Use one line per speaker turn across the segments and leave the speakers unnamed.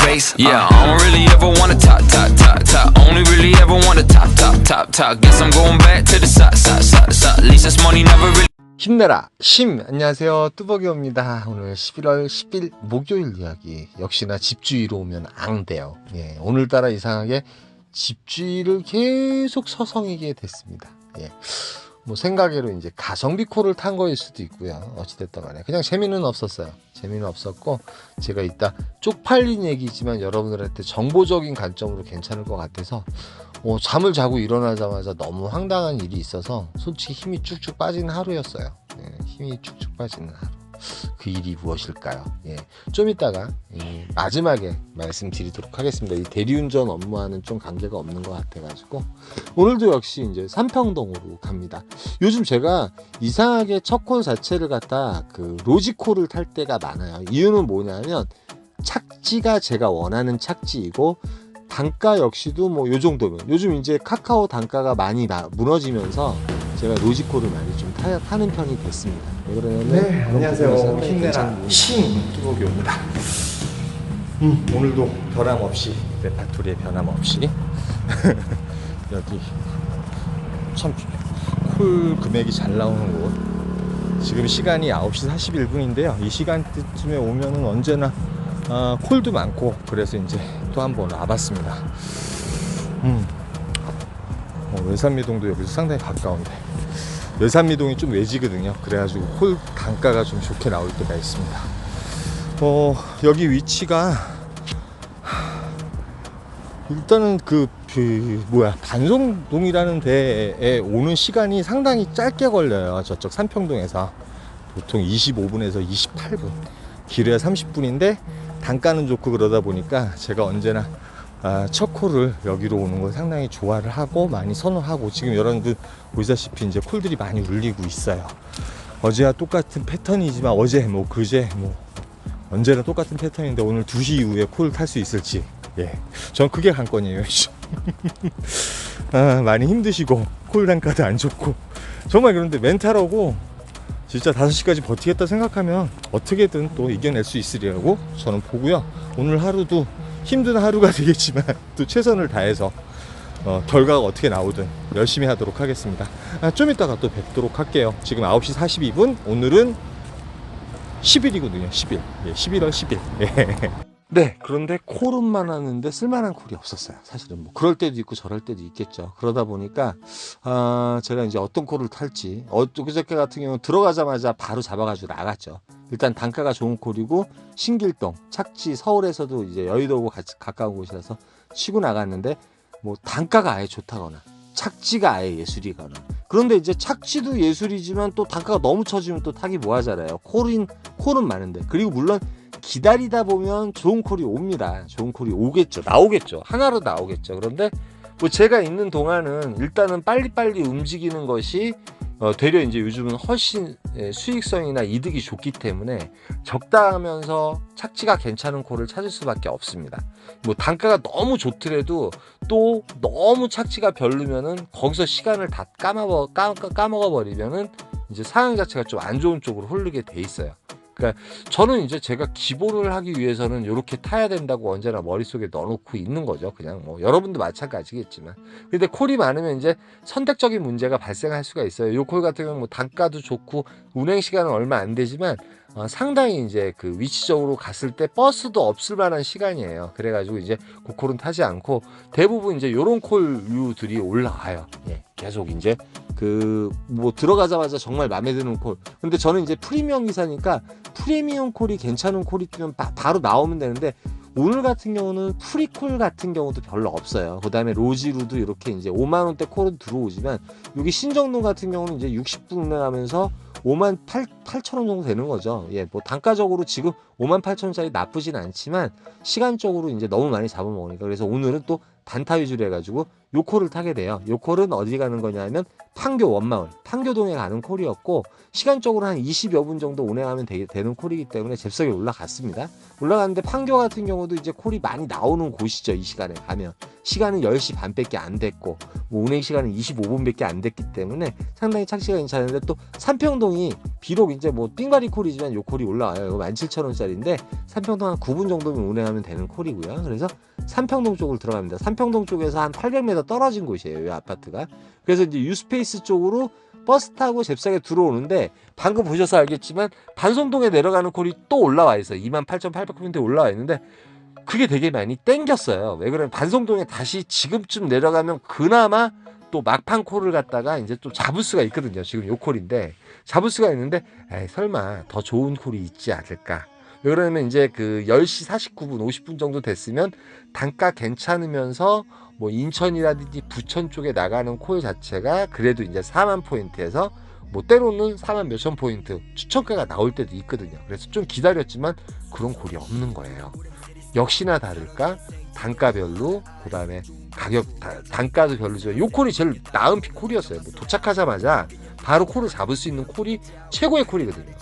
race. Yeah, I don't really ever wanna top. Only really ever wanna top. Guess I'm going back to the side. At least this money never really.
힘내라 안녕하세요, 뚜벅이옵니다. 오늘 11월 10일 목요일 이야기. 역시나 집주의로 오면 앙대요. 예, 오늘따라 이상하게 집주의를 계속 서성이게 됐습니다. 예, 뭐 생각외로 이제 가성비 코를 탄 거일 수도 있고요. 어찌됐든 간에 그냥 재미는 없었어요. 재미는 없었고, 제가 이따 쪽팔린 얘기지만 여러분들한테 정보적인 관점으로 괜찮을 것 같아서 잠을 자고 일어나자마자 너무 황당한 일이 있어서 솔직히 힘이 쭉쭉 빠지는 하루였어요. 예, 힘이 쭉쭉 빠지는 하루. 그 일이 무엇일까요? 예, 좀 이따가 마지막에 말씀드리도록 하겠습니다. 이 대리운전 업무와는 좀 관계가 없는 것 같아가지고 오늘도 역시 이제 삼평동으로 갑니다. 요즘 제가 이상하게 첫 콜 자체를 갖다 그 로지콜을 탈 때가 많아요. 이유는 뭐냐면 착지가 제가 원하는 착지이고, 단가 역시도 뭐 요 정도면, 요즘 이제 카카오 단가가 많이 무너지면서 제가 로지콜을 많이 좀 타는 편이 됐습니다. 왜 그러냐면,
네, 안녕하세요. 힘내라 신뚜벅이옵니다. 오늘도 변함없이, 레파토리에 변함없이 여기 참 콜 금액이 잘 나오는 곳. 지금 시간이 9시 41분인데요 이 시간대쯤에 오면은 언제나 콜도 많고, 그래서 이제 또 한번 와봤습니다. 외산미동도 여기서 상당히 가까운데, 외산미동이 좀 외지거든요. 그래가지고 콜 단가가 좀 좋게 나올 때가 있습니다. 여기 위치가 일단은 반송동이라는 데에 오는 시간이 상당히 짧게 걸려요. 저쪽 삼평동에서 보통 25분에서 28분, 길어야 30분인데 단가는 좋고, 그러다 보니까 제가 언제나 첫 콜을 여기로 오는 걸 상당히 좋아를 하고 많이 선호하고, 지금 여러분들 보시다시피 이제 콜들이 많이 울리고 있어요. 어제와 똑같은 패턴이지만, 어제 그제 언제나 똑같은 패턴인데 오늘 2시 이후에 콜 탈 수 있을지, 예, 전 그게 관건이에요. 많이 힘드시고 콜 단가도 안 좋고 정말. 그런데 멘탈하고 진짜 5시까지 버티겠다 생각하면 어떻게든 또 이겨낼 수 있으리라고 저는 보고요. 오늘 하루도 힘든 하루가 되겠지만 또 최선을 다해서 결과가 어떻게 나오든 열심히 하도록 하겠습니다. 좀 이따가 또 뵙도록 할게요. 지금 9시 42분, 오늘은 10일이거든요. 10일. 예, 11월 10일. 예. 네, 그런데 콜은 많았는데 쓸만한 콜이 없었어요. 사실은 뭐 그럴 때도 있고 저럴 때도 있겠죠. 그러다 보니까 제가 이제 어떤 콜을 탈지, 그저께 같은 경우는 들어가자마자 바로 잡아가지고 나갔죠. 일단 단가가 좋은 콜이고, 신길동 착지, 서울에서도 이제 여의도하고 가까운 곳이라서 치고 나갔는데, 뭐 단가가 아예 좋다거나 착지가 아예 예술이거나. 그런데 이제 착지도 예술이지만 또 단가가 너무 처지면 또 타기 뭐하잖아요. 콜은 많은데. 그리고 물론 기다리다 보면 좋은 콜이 옵니다. 좋은 콜이 오겠죠. 나오겠죠. 하나로 나오겠죠. 그런데 뭐 제가 있는 동안은 일단은 빨리빨리 움직이는 것이 되려 이제 요즘은 훨씬 수익성이나 이득이 좋기 때문에 적당하면서 착지가 괜찮은 콜을 찾을 수밖에 없습니다. 뭐 단가가 너무 좋더라도 또 너무 착지가 별로면은 거기서 시간을 다 까먹어 버리면은 이제 상황 자체가 좀 안 좋은 쪽으로 흐르게 돼 있어요. 그러니까 저는 이제 제가 기본을 하기 위해서는 이렇게 타야 된다고 언제나 머릿속에 넣어놓고 있는 거죠. 그냥 뭐 여러분도 마찬가지겠지만. 근데 콜이 많으면 이제 선택적인 문제가 발생할 수가 있어요. 이 콜 같은 경우는 뭐 단가도 좋고 운행 시간은 얼마 안 되지만 상당히 이제 그 위치적으로 갔을 때 버스도 없을 만한 시간이에요. 그래가지고 이제 그 콜은 타지 않고 대부분 이제 요런 콜류들이 올라와요. 예, 계속 이제 뭐 들어가자마자 정말 마음에 드는 콜. 근데 저는 이제 프리미엄 기사니까 프리미엄 콜이 괜찮은 콜이 뜨면 바로 나오면 되는데, 오늘 같은 경우는 프리콜 같은 경우도 별로 없어요. 그 다음에 로지루도 이렇게 이제 5만원대 콜은 들어오지만, 여기 신정동 같은 경우는 이제 60분 운행하면서 58,000원 정도 되는 거죠. 예, 뭐 단가적으로 지금 58,000원짜리 나쁘진 않지만 시간적으로 이제 너무 많이 잡아먹으니까. 그래서 오늘은 또 단타 위주로 해가지고 요 콜을 타게 돼요. 요 콜은 어디 가는 거냐면 판교 원마을, 판교동에 가는 콜이었고, 시간적으로 한 20여 분 정도 운행하면 되는 콜이기 때문에 잽싸게 올라갔습니다. 올라갔는데 판교 같은 경우도 이제 콜이 많이 나오는 곳이죠. 이 시간에 가면
시간은 10시 반밖에 안 됐고 뭐 운행 시간은 25분밖에 안 됐기 때문에 상당히 착시가 괜찮은데, 또 삼평동이 비록 이제 뭐 띵가리 콜이지만 요 콜이 올라와요. 이거 17,000원짜리인데 삼평동 한 9분 정도면 운행하면 되는 콜이고요. 그래서 삼평동 쪽으로 들어갑니다. 삼평동 쪽에서 한 800m 떨어진 곳이에요, 이 아파트가. 그래서 이제 유스페이스 쪽으로 버스 타고 잽싸게 들어오는데, 방금 보셔서 알겠지만 반송동에 내려가는 콜이 또 올라와 있어요. 28,800포인트에 올라와 있는데 그게 되게 많이 땡겼어요. 왜 그러면 반송동에 다시 지금쯤 내려가면 그나마 또 막판 콜을 갖다가 이제 또 잡을 수가 있거든요. 지금 요 콜인데 잡을 수가 있는데, 에이, 설마 더 좋은 콜이 있지 않을까. 왜 그러면 이제 그 10시 49분 50분 정도 됐으면 단가 괜찮으면서 뭐 인천이라든지 부천 쪽에 나가는 콜 자체가 그래도 이제 4만 포인트에서 뭐 때로는 4만 몇천 포인트 추천가가 나올 때도 있거든요. 그래서 좀 기다렸지만 그런 콜이 없는 거예요. 역시나 다를까 단가별로, 그 다음에 가격 단가도 별로죠. 요 콜이 제일 나은 콜이었어요. 뭐 도착하자마자 바로 콜을 잡을 수 있는 콜이 최고의 콜이거든요.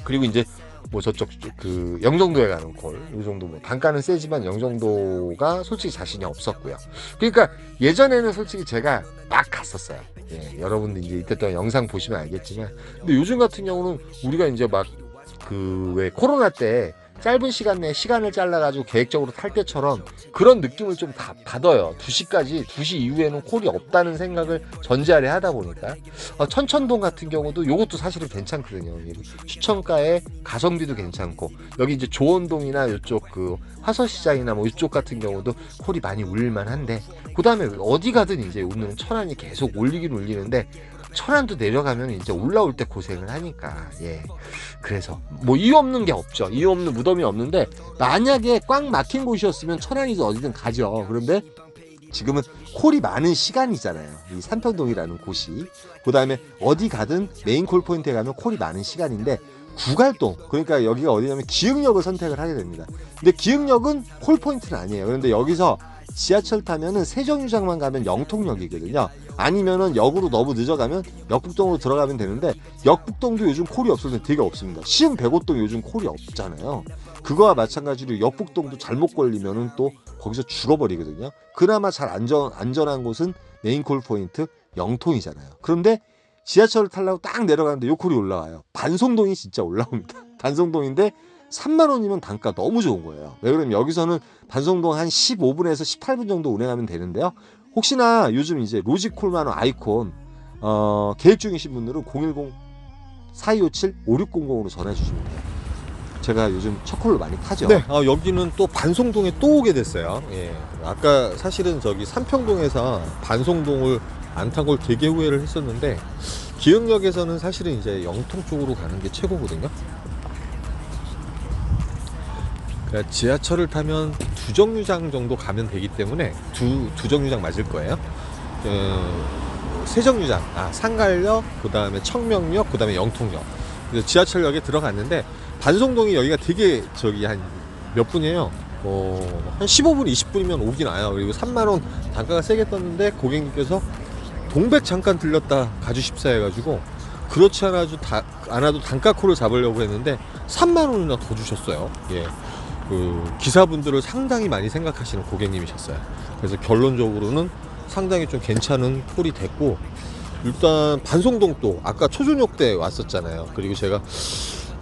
그리고 이제 뭐 저쪽 그 영종도에 가는 콜, 이 정도 뭐 단가는 세지만 영종도가 솔직히 자신이 없었고요. 그러니까 예전에는 솔직히 제가 막 갔었어요. 예, 여러분들 이제 이때 동안 영상 보시면 알겠지만, 근데 요즘 같은 경우는 우리가 이제 막 그 왜 코로나 때 짧은 시간 내에 시간을 잘라가지고 계획적으로 탈 때처럼 그런 느낌을 좀 다 받아요. 2시 이후에는 콜이 없다는 생각을 전제하에 하다 보니까. 천천동 같은 경우도 요것도 사실은 괜찮거든요. 추천가에 가성비도 괜찮고, 여기 이제 조원동이나 이쪽 그 화서시장이나 뭐 이쪽 같은 경우도 콜이 많이 울릴만 한데, 그 다음에 어디 가든 이제 오늘은 천안이 계속 올리긴 올리는데, 천안도 내려가면 이제 올라올 때 고생을 하니까, 예. 그래서 뭐 이유 없는 게 없죠. 이유 없는 무덤이 없는데, 만약에 꽉 막힌 곳이었으면 천안이 어디든 가죠. 그런데 지금은 콜이 많은 시간이잖아요, 이 삼평동이라는 곳이. 그 다음에 어디 가든 메인 콜 포인트에 가면 콜이 많은 시간인데, 구갈동, 그러니까 여기가 어디냐면 기흥역을 선택을 하게 됩니다. 근데 기흥역은 콜 포인트는 아니에요. 그런데 여기서 지하철 타면은 세정류장만 가면 영통역이거든요. 아니면은 역으로 너무 늦어가면 역북동으로 들어가면 되는데, 역북동도 요즘 콜이 없어서 되게 없습니다. 시흥 백오동 요즘 콜이 없잖아요. 그거와 마찬가지로 역북동도 잘못 걸리면은 또 거기서 죽어버리거든요. 그나마 잘 안전한 곳은 메인 콜 포인트 영통이잖아요. 그런데 지하철을 타려고 딱 내려가는데 요 콜이 올라와요. 반송동이 진짜 올라옵니다. 반송동인데 3만원이면 단가 너무 좋은 거예요. 왜 그러면 여기서는 반송동 한 15분에서 18분 정도 운행하면 되는데요. 혹시나 요즘 이제 로지콜만원 아이콘 계획 중이신 분들은 010-4257-5600으로 전화 주시면 돼요. 제가 요즘 첫콜로 많이 타죠.
네, 여기는 또 반송동에 또 오게 됐어요. 예. 아까 사실은 저기 삼평동에서 반송동을 안 탄 걸 되게 후회를 했었는데, 기흥역에서는 사실은 이제 영통 쪽으로 가는 게 최고거든요. 그러니까 지하철을 타면 두정류장 정도 가면 되기 때문에 두정류장 맞을 거예요. 세정류장, 상갈역, 그 다음에 청명역, 그 다음에 영통역. 그래서 지하철역에 들어갔는데, 반송동이 여기가 되게 저기 한 몇 분이에요. 한 15분, 20분이면 오긴 와요. 그리고 3만원 단가가 세게 떴는데, 고객님께서 동백 잠깐 들렸다 가주십사 해가지고, 그렇지 않아도 단가콜을 잡으려고 했는데 3만원이나 더 주셨어요. 예. 그 기사분들을 상당히 많이 생각하시는 고객님이셨어요. 그래서 결론적으로는 상당히 좀 괜찮은 콜이 됐고, 일단 반송동도 아까 초준역 때 왔었잖아요. 그리고 제가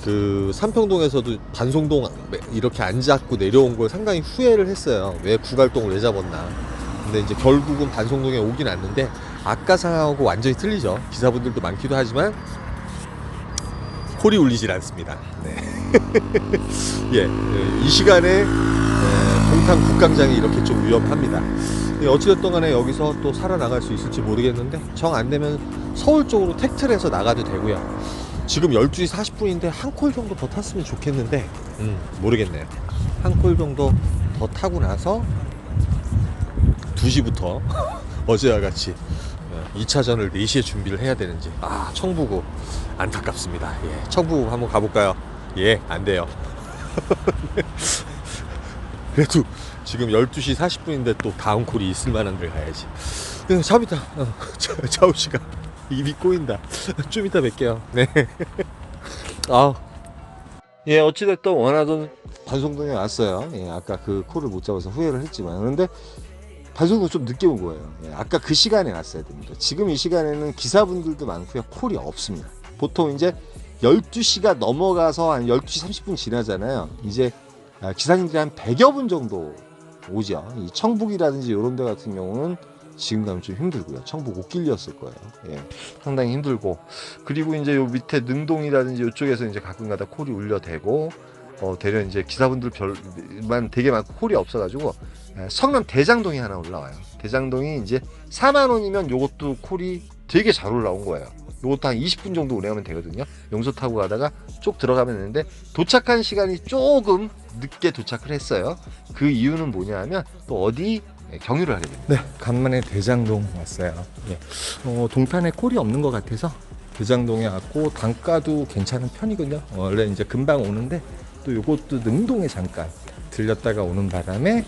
그 삼평동에서도 반송동 이렇게 안 잡고 내려온 걸 상당히 후회를 했어요. 왜 구갈동을 왜 잡았나. 근데 이제 결국은 반송동에 오긴 왔는데, 아까 상황하고 완전히 틀리죠. 기사분들도 많기도 하지만 콜이 울리질 않습니다. 네. 예, 이 시간에 동탄 국강장이 이렇게 좀 위험합니다. 어찌됐든 간에 여기서 또 살아나갈 수 있을지 모르겠는데, 정 안 되면 서울 쪽으로 택트를 해서 나가도 되고요. 지금 12시 40분인데 한 콜 정도 더 탔으면 좋겠는데, 모르겠네요. 한 콜 정도 더 타고 나서 2시부터 어제와 같이 2차전을 4시에 준비를 해야 되는지. 청부구 안타깝습니다. 예, 청부구 한번 가볼까요? 예, 안 돼요. 그래도 지금 12시 40분인데 또 다음 콜이 있을 만한 데 가야지. 잡이다. 자우씨가 입이 꼬인다. 좀 이따 뵐게요. 네. 예, 어찌됐든 원하던 반송동에 왔어요. 예, 아까 그 콜을 못 잡아서 후회를 했지만, 그런데
반송을 좀 늦게 온 거예요. 예, 아까 그 시간에 갔어야 됩니다. 지금 이 시간에는 기사분들도 많고요. 콜이 없습니다. 보통 이제 12시가 넘어가서 한 12시 30분 지나잖아요. 이제 기사님들이 한 100여 분 정도 오죠. 이 청북이라든지 이런 데 같은 경우는 지금 가면 좀 힘들고요. 청북 옷길이었을 거예요. 예, 상당히 힘들고, 그리고 이제 요 밑에 능동이라든지 이쪽에서 이제 가끔가다 콜이 울려대고, 대련 이제 기사분들 별만 되게 많고 콜이 없어가지고 성남 대장동이 하나 올라와요. 대장동이 이제 4만 원이면 요것도 콜이 되게 잘 올라온 거예요. 요것도 한 20분 정도 운행하면 되거든요. 용서 타고 가다가 쭉 들어가면 되는데 도착한 시간이 조금 늦게 도착을 했어요. 그 이유는 뭐냐 하면 또 어디 경유를 하게 됩니다.
네, 간만에 대장동 왔어요. 예. 동탄에 콜이 없는 것 같아서 대장동에 왔고, 단가도 괜찮은 편이군요. 원래 이제 금방 오는데 또 요것도 능동에 잠깐 들렸다가 오는 바람에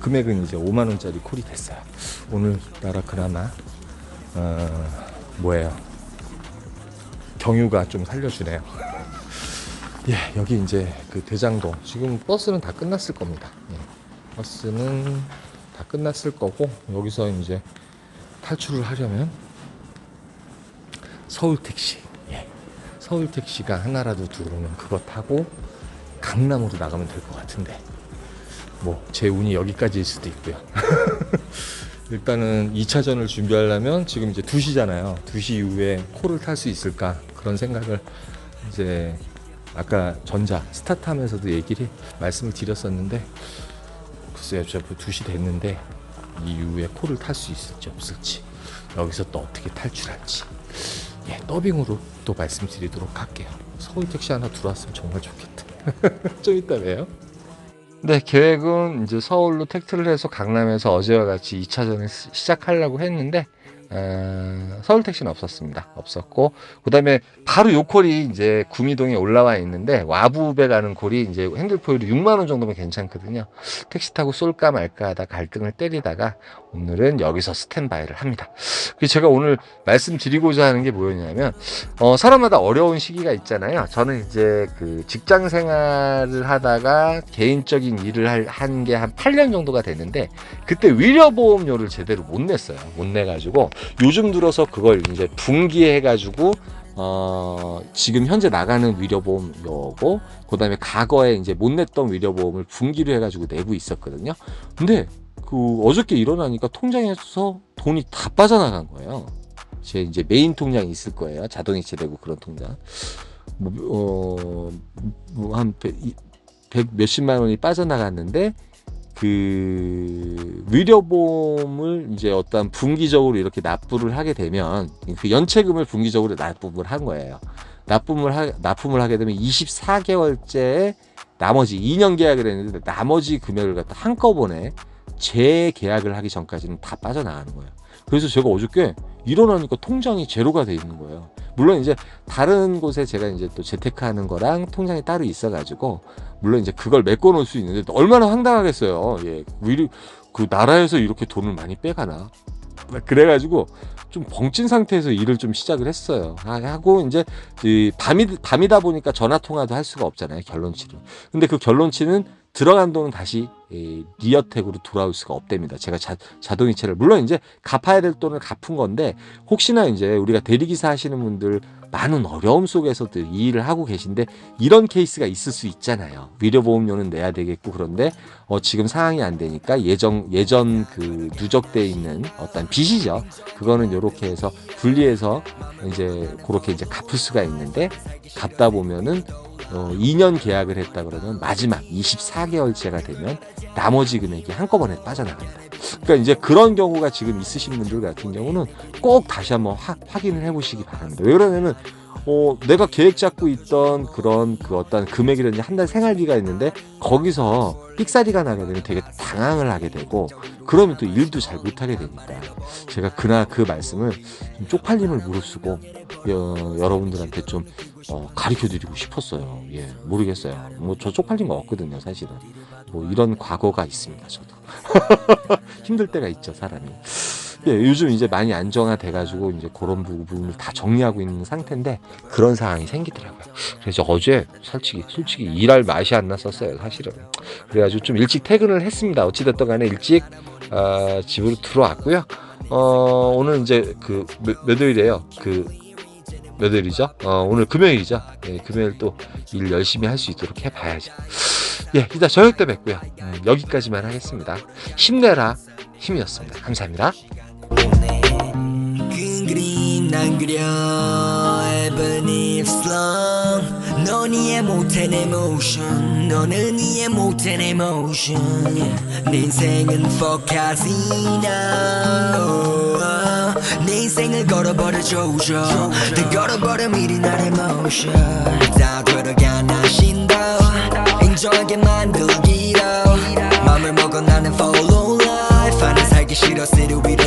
금액은 이제 5만 원짜리 콜이 됐어요. 오늘따라 그나마 뭐예요? 경유가 좀 살려주네요. 예, 여기 이제 그 대장동, 지금 버스는 다 끝났을 겁니다. 예, 버스는 다 끝났을 거고, 여기서 이제 탈출을 하려면 서울 택시, 예, 서울 택시가 하나라도 들어오면 그거 타고 강남으로 나가면 될 것 같은데, 뭐 제 운이 여기까지일 수도 있고요. 일단은 2차전을 준비하려면 지금 이제 2시잖아요. 2시 이후에 콜을 탈 수 있을까, 그런 생각을 이제 아까 전자 스타트하면서도 말씀을 드렸었는데, 글쎄요, 저 2시 됐는데 이 이후에 콜을 탈 수 있을지 없을지, 여기서 또 어떻게 탈출할지, 예, 더빙으로 또 말씀드리도록 할게요. 서울 택시 하나 들어왔으면 정말 좋겠다. 좀 이따 봬요.
네, 계획은 이제 서울로 택트를 해서 강남에서 어제와 같이 2차전을 시작하려고 했는데, 서울 택시는 없었고, 그 다음에 바로 요 콜이 이제 구미동에 올라와 있는데, 와부배 가는 콜이 이제 핸들포유로 6만 원 정도면 괜찮거든요. 택시 타고 쏠까 말까 하다 갈등을 때리다가 오늘은 여기서 스탠바이를 합니다. 그래서 제가 오늘 말씀드리고자 하는 게 뭐였냐면, 사람마다 어려운 시기가 있잖아요. 저는 이제 그 직장 생활을 하다가 개인적인 일을 한 게 한 8년 정도가 됐는데, 그때 위료보험료를 제대로 못 냈어요. 못 내가지고 요즘 들어서 그걸 이제 분기해가지고 지금 현재 나가는 위료보험료고, 그 다음에 과거에 이제 못 냈던 위료보험을 분기로 해가지고 내고 있었거든요. 근데 그 어저께 일어나니까 통장에서 돈이 다 빠져나간 거예요. 제 이제 메인 통장이 있을 거예요. 자동이체 되고 그런 통장. 한 100 몇십만 원이 빠져나갔는데, 그 위료보험을 이제 어떤 분기적으로 이렇게 납부를 하게 되면 그 연체금을 분기적으로 납부를 한 거예요. 납품을 하게 되면 24개월째 나머지 2년 계약을 했는데 나머지 금액을 갖다 한꺼번에 재계약을 하기 전까지는 다 빠져나가는 거예요. 그래서 제가 어저께 일어나니까 통장이 제로가 돼 있는 거예요. 물론 이제 다른 곳에 제가 이제 또 재테크하는 거랑 통장이 따로 있어가지고, 물론 이제 그걸 메꿔 놓을 수 있는데 얼마나 황당하겠어요. 예, 그 나라에서 이렇게 돈을 많이 빼가나. 그래가지고 좀 벙찐 상태에서 일을 좀 시작을 했어요. 하고 이제 밤이다 보니까 전화 통화도 할 수가 없잖아요, 결론치를. 근데 그 결론치는 들어간 돈은 다시 리어텍으로 돌아올 수가 없답니다. 제가 자동이체를, 물론 이제 갚아야 될 돈을 갚은 건데, 혹시나 이제 우리가 대리기사 하시는 분들 많은 어려움 속에서도 이 일을 하고 계신데 이런 케이스가 있을 수 있잖아요. 위료보험료는 내야 되겠고, 그런데 지금 상황이 안 되니까 예전 그 누적돼 있는 어떤 빚이죠. 그거는 이렇게 해서 분리해서 이제 그렇게 이제 갚을 수가 있는데, 갚다 보면은 2년 계약을 했다 그러면 마지막 24개월째가 되면 나머지 금액이 한꺼번에 빠져나갑니다. 그러니까 이제 그런 경우가 지금 있으신 분들 같은 경우는 꼭 다시 한번 확인을 해보시기 바랍니다. 왜 그러냐면 내가 계획 잡고 있던 그런 그 어떤 금액이라든지 한 달 생활비가 있는데 거기서 삑사리가 나게 되면 되게 당황을 하게 되고, 그러면 또 일도 잘 못하게 되니까 제가 그날 그 말씀을 좀 쪽팔림을 무릅쓰고 여러분들한테 좀 가르쳐드리고 싶었어요. 예, 모르겠어요. 뭐 저 쪽팔린 거 없거든요, 사실은. 뭐 이런 과거가 있습니다, 저도. 힘들 때가 있죠, 사람이. 예, 요즘 이제 많이 안정화돼가지고 이제 그런 부분을 다 정리하고 있는 상태인데 그런 상황이 생기더라고요. 그래서 어제 솔직히 일할 맛이 안 났었어요, 사실은. 그래가지고 좀 일찍 퇴근을 했습니다. 어찌됐든 간에 일찍 집으로 들어왔고요. 오늘 이제 몇 월이에요? 몇 월이죠? 오늘 금요일이죠. 예, 금요일 또 일 열심히 할 수 있도록 해봐야죠. 예, 이따 저녁 때 뵙고요. 여기까지만 하겠습니다. 힘내라 힘이었습니다. 감사합니다.
큰 그림 난 그려 Ebony Slum 넌 이해 못해 내 motion 너는 이해 못해 내 motion 내 인생은 for casino 내 인생을 걸어버려 조져 다 걸어버려 미리 나의 motion 다 들어가나 신도 인정하게 만들기로 맘을 먹어 나는 follow life 나는 살기 싫어 city 위로